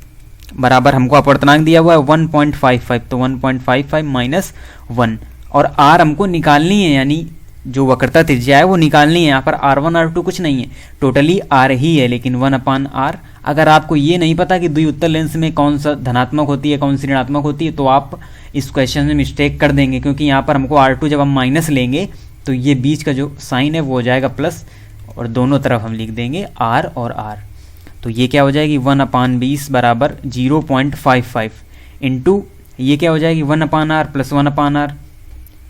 बराबर हमको अपवर्तनांक दिया हुआ है 1.55, तो 1.55 माइनस 1। और R हमको निकालनी है, यानी जो वक्रता त्रिज्या है वो निकालनी है। यहाँ पर R1 R2 कुछ नहीं है, टोटली R ही है, लेकिन 1/R। अगर आपको ये नहीं पता कि द्विउत्तल लेंस में कौन सा धनात्मक होती है कौन सी ऋणात्मक होती है, तो आप इस क्वेश्चन में मिस्टेक कर देंगे, क्योंकि यहाँ पर हमको R2 जब हम माइनस लेंगे तो ये बीच का जो साइन है वो हो जाएगा प्लस, और दोनों तरफ हम लिख देंगे R और R। तो ये क्या हो जाएगी 1/20 बराबर 0.55 इंटू ये क्या हो जाएगी 1/R प्लस 1/R,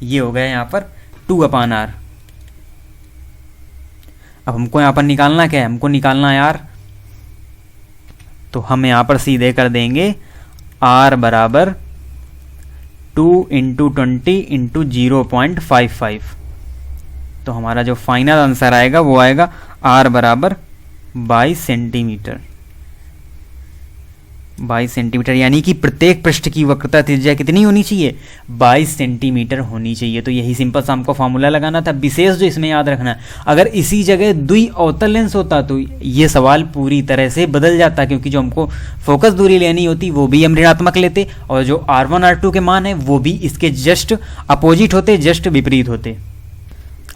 ये हो गया यहाँ पर 2/R। अब हमको यहाँ पर निकालना क्या है, हमको निकालना है R। तो हम यहाँ पर सीधे कर देंगे R बराबर 2 × 20 × 0.55। तो हमारा जो फाइनल आंसर आएगा वो आएगा R बराबर 22 सेंटीमीटर। 22 सेंटीमीटर, यानी कि प्रत्येक पृष्ठ की वक्रता त्रिज्या कितनी होनी चाहिए, 22 सेंटीमीटर होनी चाहिए। तो यही सिंपल सा हमको फॉर्मूला लगाना था। विशेष जो इसमें याद रखना है, अगर इसी जगह द्विअवतल लेंस होता तो ये सवाल पूरी तरह से बदल जाता, क्योंकि जो हमको फोकस दूरी लेनी होती वो भी हम ऋणात्मक लेते, और जो R1 R2 के मान है वो भी इसके जस्ट अपोजिट होते, जस्ट विपरीत होते।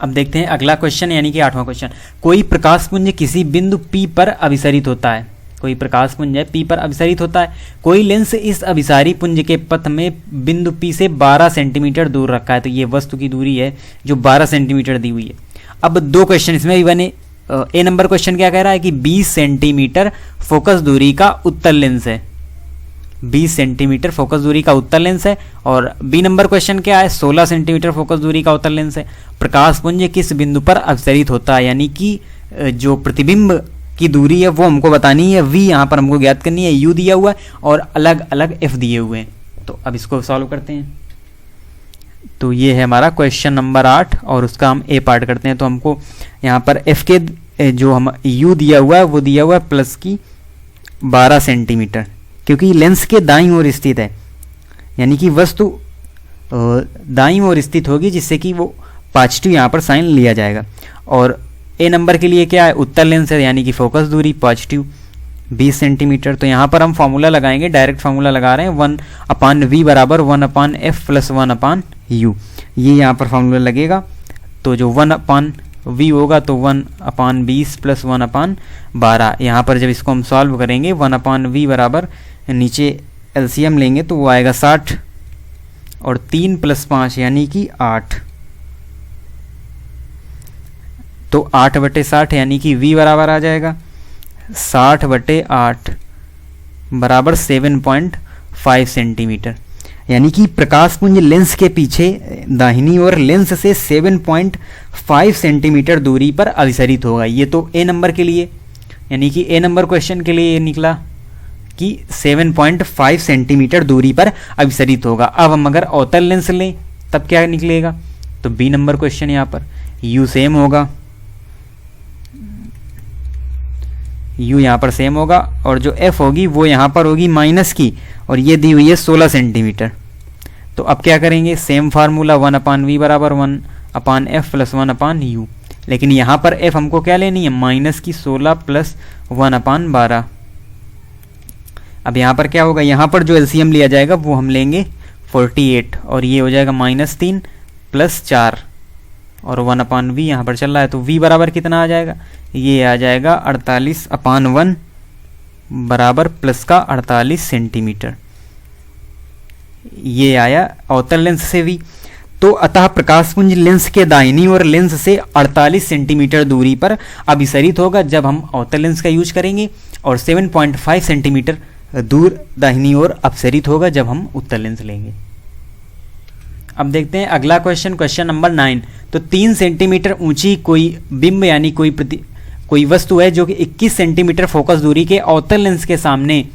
अब देखते हैं अगला क्वेश्चन, यानी कि 8वां क्वेश्चन। कोई प्रकाश पुंज किसी बिंदु P पर अभिसरित होता है। कोई प्रकाश पुंज है P पर अभिसरित होता है। कोई लेंस इस अभिसारी पुंज के पथ में बिंदु P से 12 सेंटीमीटर दूर रखा है। तो ये वस्तु की दूरी है जो 12 सेंटीमीटर दी हुई है। अब दो क्वेश्चन इसमें भी बने। ए नंबर क्वेश्चन क्या कह रहा है कि 20 सेंटीमीटर फोकस दूरी का उत्तल लेंस है। 20 सेंटीमीटर फोकस दूरी का उत्तल लेंस है। और बी नंबर क्वेश्चन क्या है, 16 सेंटीमीटर फोकस दूरी का उत्तल लेंस है। प्रकाश पुंज किस बिंदु पर अभिसरित होता है, यानी कि जो प्रतिबिंब की दूरी है वो हमको बतानी है। v यहाँ पर हमको ज्ञात करनी है, u दिया हुआ है और अलग अलग f दिए हुए हैं। तो अब इसको सॉल्व करते हैं। तो ये है हमारा क्वेश्चन नंबर 8 और उसका हम ए पार्ट करते हैं। तो हमको यहाँ पर f के जो हम u दिया हुआ है वो दिया हुआ है प्लस की 12 सेंटीमीटर, क्योंकि लेंस के दाईं ओर स्थित है, यानी कि वस्तु दाईं ओर स्थित होगी, जिससे कि वो पॉजिटिव यहाँ पर साइन लिया जाएगा। और ए नंबर के लिए क्या है, उत्तल लेंस है, यानी कि फोकस दूरी पॉजिटिव 20 सेंटीमीटर। तो यहाँ पर हम फॉर्मूला लगाएंगे, डायरेक्ट फॉर्मूला लगा रहे हैं 1/v बराबर 1/f प्लस 1/u। ये यहाँ पर फॉर्मूला लगेगा। तो जो 1/v होगा तो 1/20 प्लस 1/12। यहाँ पर जब इसको हम सॉल्व करेंगे 1/v बराबर नीचे एलसीएम लेंगे तो वो आएगा 60 और 3 + 5 यानी कि 8। तो 8/60 यानी कि v बराबर आ जाएगा 60/8 बराबर 7.5 सेंटीमीटर। यानी कि प्रकाश पुंज लेंस के पीछे दाहिनी ओर लेंस से 7.5 सेंटीमीटर दूरी पर अभिसरित होगा। ये तो ए नंबर के लिए, यानी कि ए नंबर क्वेश्चन के लिए ये निकला कि 7.5 सेंटीमीटर दूरी पर अभिसरित होगा। अब हम अगर अवतल लेंस लें तब क्या निकलेगा, तो बी नंबर क्वेश्चन यहाँ पर u सेम होगा, u यहाँ पर सेम होगा और जो f होगी वो यहाँ पर होगी माइनस की, और ये दी हुई है 16 सेंटीमीटर। तो अब क्या करेंगे, सेम फार्मूला 1/v बराबर 1/f प्लस 1/u। लेकिन यहाँ पर f हमको क्या लेनी है, माइनस की 16 प्लस 1/12। अब यहाँ पर क्या होगा, यहाँ पर जो एलसीएम लिया जाएगा वो हम लेंगे 48 और ये हो जाएगा -3 + 4 और 1/v यहाँ पर चल रहा है, तो v बराबर कितना आ जाएगा, ये आ जाएगा 48/1 बराबर प्लस का 48 सेंटीमीटर। ये आया अवतल लेंस से v। तो अतः प्रकाशपुंज लेंस के दाहिनी ओर लेंस से 48 सेंटीमीटर दूरी पर अभिसरित होगा जब हम अवतल लेंस का यूज करेंगे, और 7.5 सेंटीमीटर दूर दाहिनी ओर अपसरित होगा जब हम उत्तल लेंस लेंगे। अब देखते हैं अगला क्वेश्चन नंबर 9। तो 3 सेंटीमीटर ऊंची कोई बिंब यानी कोई वस्तु है जो कि 21 सेंटीमीटर फोकस दूरी के अवतल लेंस के सामने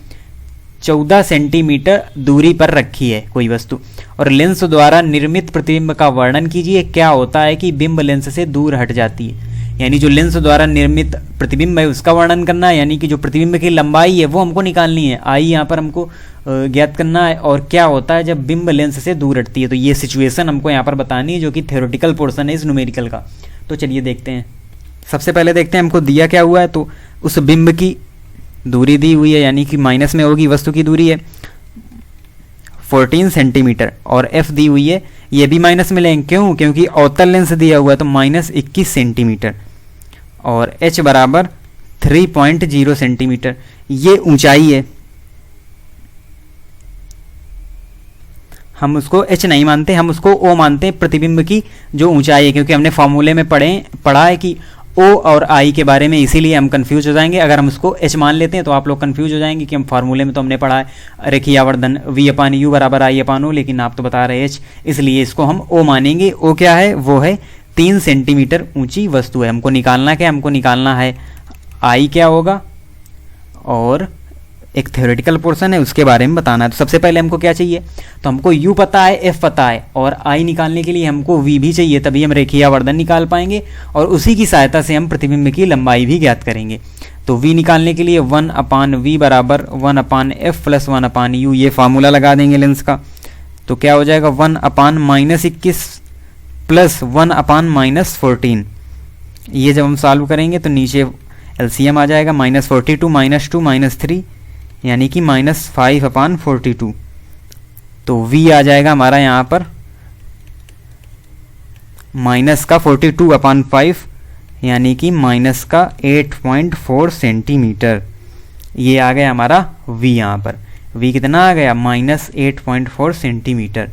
14 सेंटीमीटर दूरी पर रखी है कोई वस्तु, और लेंस द्वारा निर्मित प्रतिबिंब का वर्णन कीजिए। क्या होता है कि बिंब लेंस से दूर हट जाती है, यानी जो लेंस द्वारा निर्मित प्रतिबिंब है उसका वर्णन करना है, यानी कि जो प्रतिबिंब की लंबाई है वो हमको निकालनी है, आई यहाँ पर हमको ज्ञात करना है, और क्या होता है जब बिंब लेंस से दूर हटती है। तो ये सिचुएशन हमको यहाँ पर बतानी है जो कि थ्योरेटिकल पोर्शन है इस न्यूमेरिकल का। तो चलिए देखते हैं। सबसे पहले देखते हैं हमको दिया क्या हुआ है। तो उस बिंब की दूरी दी हुई है, यानी कि माइनस में होगी, वस्तु की दूरी है 14 सेंटीमीटर, और f दी हुई है, ये भी माइनस में लेंगे, क्यों, क्योंकि अवतल लेंस दिया हुआ है तो -21 सेंटीमीटर, और h बराबर 3.0 सेंटीमीटर। ये ऊंचाई है, हम उसको h नहीं मानते, हम उसको o मानते हैं, प्रतिबिंब की जो ऊंचाई है, क्योंकि हमने फॉर्मूले में पढ़ा है कि o और i के बारे में, इसीलिए हम कंफ्यूज हो जाएंगे। अगर हम उसको h मान लेते हैं तो आप लोग कंफ्यूज हो जाएंगे कि हम फार्मूले में तो हमने पढ़ा है रेखीय आवर्धन v/u बराबर i/o, लेकिन आप तो बता रहे h, इसलिए इसको हम o मानेंगे। o क्या है, वो है 3 सेंटीमीटर ऊंची वस्तु है। हमको निकालना क्या, हमको निकालना है i क्या होगा, और एक थ्योरेटिकल पोर्शन है उसके बारे में बताना है। तो सबसे पहले हमको क्या चाहिए, तो हमको u पता है, f पता है, और i निकालने के लिए हमको v भी चाहिए, तभी हम रेखीय आवर्धन निकाल पाएंगे, और उसी की सहायता से हम प्रतिबिंब की लंबाई भी ज्ञात करेंगे। तो v निकालने के लिए 1/v बराबर 1/f + 1/u, ये फार्मूला लगा देंगे लेंस का। तो क्या हो जाएगा 1/-21 + 1/-14। ये जब हम सॉल्व करेंगे तो नीचे एलसीएम आ जाएगा, -42 -2 -3, यानी कि -5/42। तो v आ जाएगा हमारा यहाँ पर -42/5, यानी कि -8.4 सेंटीमीटर। ये आ गया हमारा v, यहाँ पर v कितना आ गया, -8.4 सेंटीमीटर।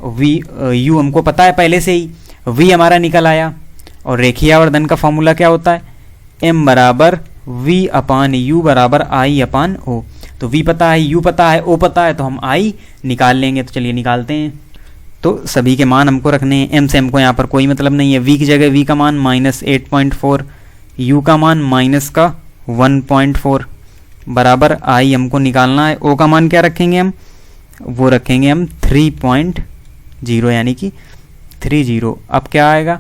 u हमको पता है पहले से ही, v हमारा निकल आया, और रेखीय आवर्धन का फॉर्मूला क्या होता है, m बराबर v/u बराबर i/o। तो v पता है, u पता है, o पता है, तो हम i निकाल लेंगे। तो चलिए निकालते हैं। तो सभी के मान हमको रखने हैं, m से हमको यहाँ पर कोई मतलब नहीं है। v की जगह v का मान -8.4, u का मान -1.4 बराबर i हमको निकालना है। o का मान क्या रखेंगे हम, वो रखेंगे हम 3.0, यानी कि 30। अब क्या आएगा,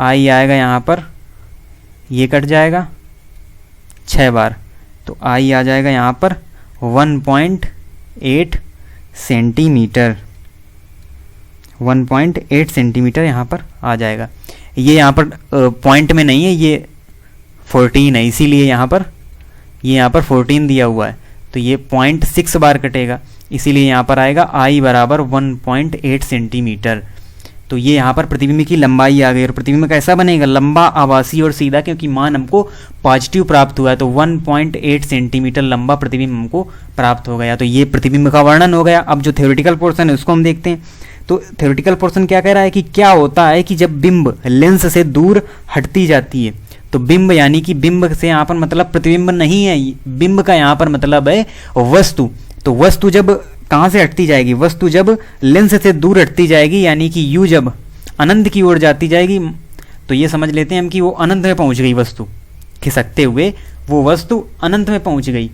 i आएगा यहाँ पर, ये कट जाएगा 6 बार, तो i आ जाएगा यहाँ पर 1.8 सेंटीमीटर। 1.8 सेंटीमीटर यहाँ पर आ जाएगा। ये यहाँ पर पॉइंट में नहीं है, ये 14 है, इसीलिए यहाँ पर 14 दिया हुआ है, तो ये 0.6 बार कटेगा, इसीलिए यहाँ पर आएगा i बराबर 1.8 सेंटीमीटर। तो ये यहाँ पर प्रतिबिंब की लंबाई आ गई, और प्रतिबिंब कैसा बनेगा, लंबा, आभासी और सीधा, क्योंकि मान हमको पॉजिटिव प्राप्त हुआ है, तो 1.8 सेंटीमीटर लंबा प्रतिबिंब हमको प्राप्त हो गया। तो ये प्रतिबिंब का वर्णन हो गया। अब जो थ्योरेटिकल पोर्शन है उसको हम देखते हैं। तो थ्योरेटिकल पोर्शन क्या कह रहा है कि क्या होता है कि जब बिंब लेंस से दूर हटती जाती है, तो बिंब यानी कि बिंब से यहाँ पर मतलब प्रतिबिंब नहीं है, बिंब का यहाँ पर मतलब है वस्तु। तो वस्तु जब कहाँ से हटती जाएगी, वस्तु जब लेंस से दूर हटती जाएगी, यानी कि u जब अनंत की ओर जाती जाएगी, तो ये समझ लेते हैं हम कि वो अनंत में पहुंच गई, वस्तु खिसकते हुए वो वस्तु अनंत में पहुंच गई।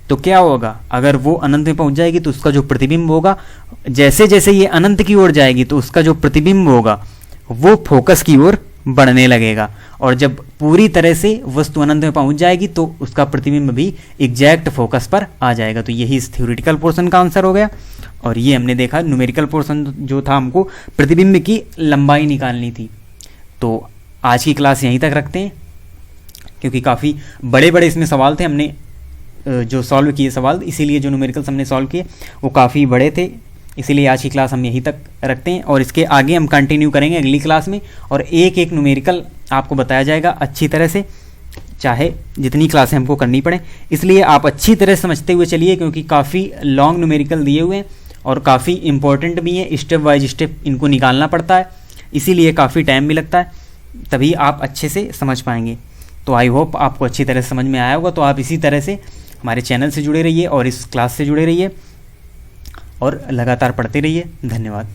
तो क्या होगा, अगर वो अनंत में पहुंच जाएगी तो उसका जो प्रतिबिंब होगा, जैसे जैसे ये अनंत की ओर जाएगी तो उसका जो प्रतिबिंब होगा वो फोकस की ओर बढ़ने लगेगा, और जब पूरी तरह से वस्तु अनंत में पहुंच जाएगी तो उसका प्रतिबिंब भी एग्जैक्ट फोकस पर आ जाएगा। तो यही इस थ्योरेटिकल पोर्शन का आंसर हो गया। और ये हमने देखा न्यूमेरिकल पोर्शन जो था, हमको प्रतिबिंब की लंबाई निकालनी थी। तो आज की क्लास यहीं तक रखते हैं, क्योंकि काफ़ी बड़े बड़े इसमें सवाल थे, हमने जो सॉल्व किए सवाल, इसीलिए जो न्यूमेरिकल्स हमने सॉल्व किए वो काफ़ी बड़े थे, इसीलिए आज की क्लास हम यहीं तक रखते हैं और इसके आगे हम कंटिन्यू करेंगे अगली क्लास में, और एक एक न्यूमेरिकल आपको बताया जाएगा अच्छी तरह से, चाहे जितनी क्लासें हमको करनी पड़े। इसलिए आप अच्छी तरह समझते हुए चलिए, क्योंकि काफ़ी लॉन्ग न्यूमेरिकल दिए हुए हैं और काफ़ी इंपॉर्टेंट भी है, स्टेप बाय स्टेप इनको निकालना पड़ता है, इसीलिए काफ़ी टाइम भी लगता है, तभी आप अच्छे से समझ पाएंगे। तो आई होप आपको अच्छी तरह से समझ में आया होगा। तो आप इसी तरह से हमारे चैनल से जुड़े रहिए और इस क्लास से जुड़े रहिए और लगातार पढ़ते रहिए। धन्यवाद।